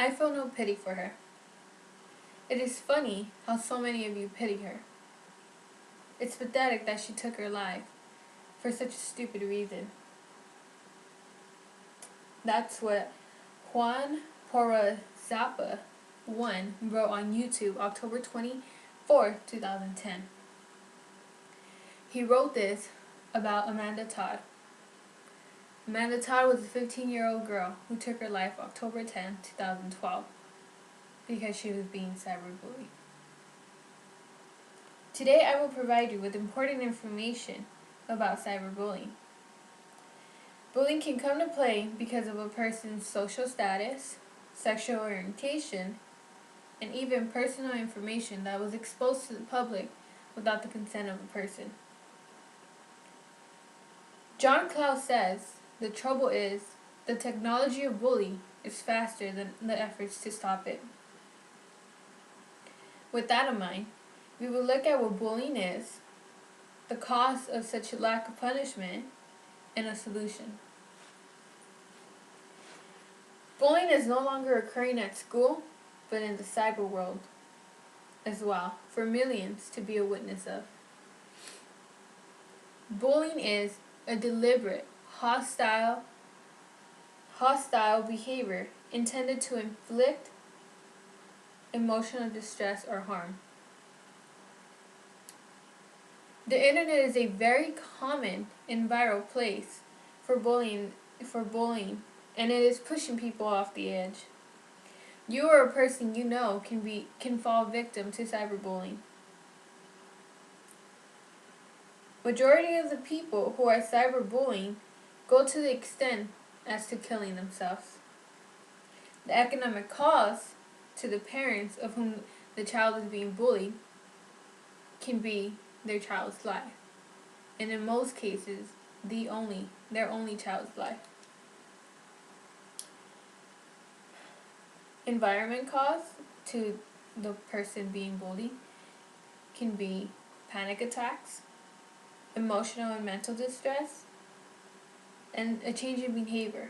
I feel no pity for her. It is funny how so many of you pity her. It's pathetic that she took her life for such a stupid reason. That's what Juan Porrazapa 1 wrote on YouTube October 24th, 2010. He wrote this about Amanda Todd. Amanda Todd was a 15-year-old girl who took her life October 10, 2012 because she was being cyberbullied. Today I will provide you with important information about cyberbullying. Bullying can come to play because of a person's social status, sexual orientation, and even personal information that was exposed to the public without the consent of a person. John Klaus says, the trouble is, the technology of bullying is faster than the efforts to stop it. With that in mind, we will look at what bullying is, the cause of such a lack of punishment, and a solution. Bullying is no longer occurring at school, but in the cyber world as well, for millions to be a witness of. Bullying is a deliberate, hostile behavior intended to inflict emotional distress or harm. The internet is a very common and viral place for bullying, and it is pushing people off the edge. You or a person you know can fall victim to cyberbullying. Majority of the people who are cyberbullying go to the extent as to killing themselves. The economic cost to the parents of whom the child is being bullied can be their child's life, and in most cases, their only child's life. Environment costs to the person being bullied can be panic attacks, emotional and mental distress, and a change in behavior.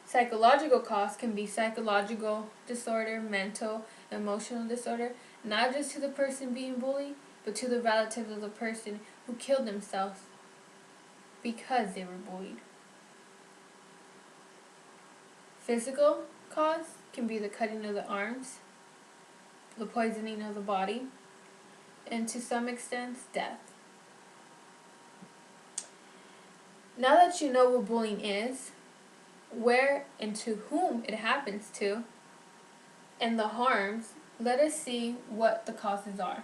Psychological costs can be psychological disorder, mental, emotional disorder, not just to the person being bullied, but to the relatives of the person who killed themselves because they were bullied. Physical costs can be the cutting of the arms, the poisoning of the body, and to some extent, death. Now that you know what bullying is, where and to whom it happens to, and the harms, let us see what the causes are.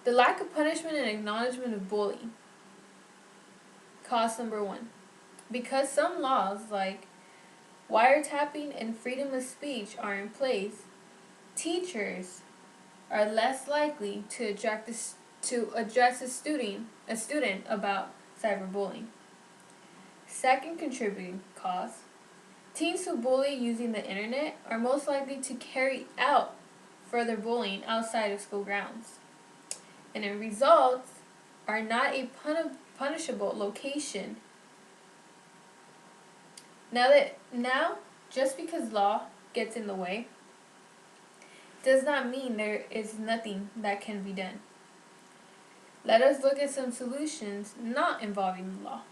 The lack of punishment and acknowledgement of bullying. Cause number 1. Because some laws like wiretapping and freedom of speech are in place, teachers are less likely to address a student about cyberbullying. Second contributing cause, teens who bully using the internet are most likely to carry out further bullying outside of school grounds, and in results are not a punishable location. Now, just because law gets in the way does not mean there is nothing that can be done. Let us look at some solutions not involving the law.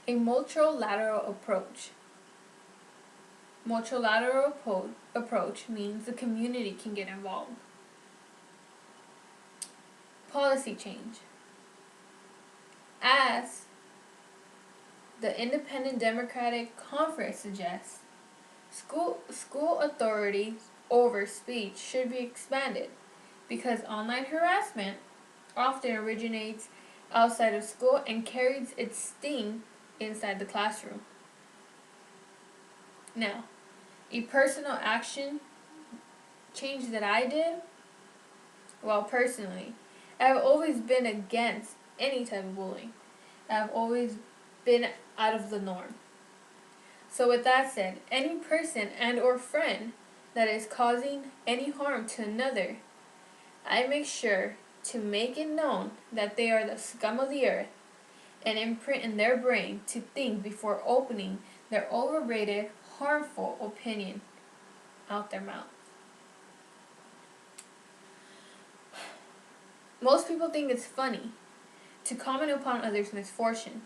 A multilateral approach. Multilateral approach means the community can get involved. Policy change. As the Independent Democratic Conference suggests, school authorities over speech should be expanded because online harassment often originates outside of school and carries its sting inside the classroom. Now, a personal action change that I did, well, personally, I have always been against any type of bullying. I have always been out of the norm. So with that said, any person and or friend that is causing any harm to another, I make sure to make it known that they are the scum of the earth and imprint in their brain to think before opening their overrated, harmful opinion out their mouth. Most people think it's funny to comment upon others' misfortune,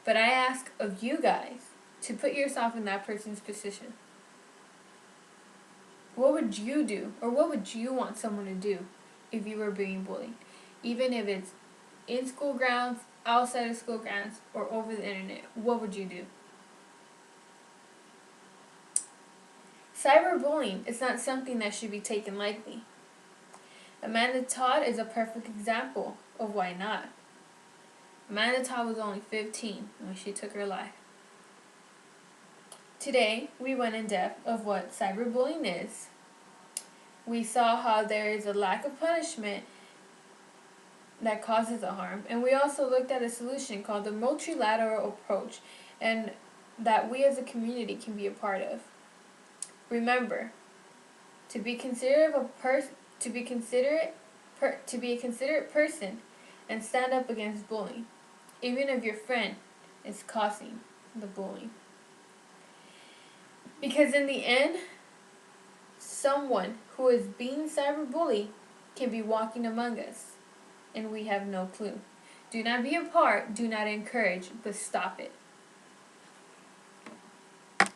but I ask of you guys to put yourself in that person's position. What would you do, or what would you want someone to do if you were being bullied? Even if it's in school grounds, outside of school grounds, or over the internet, what would you do? Cyberbullying is not something that should be taken lightly. Amanda Todd is a perfect example of why not. Amanda Todd was only 15 when she took her life. Today, we went in depth of what cyberbullying is. We saw how there is a lack of punishment that causes the harm, and we also looked at a solution called the multilateral approach, and that we as a community can be a part of. Remember, to be a considerate person and stand up against bullying, even if your friend is causing the bullying. Because in the end, someone who is being cyberbullied can be walking among us, and we have no clue. Do not be a part, do not encourage, but stop it.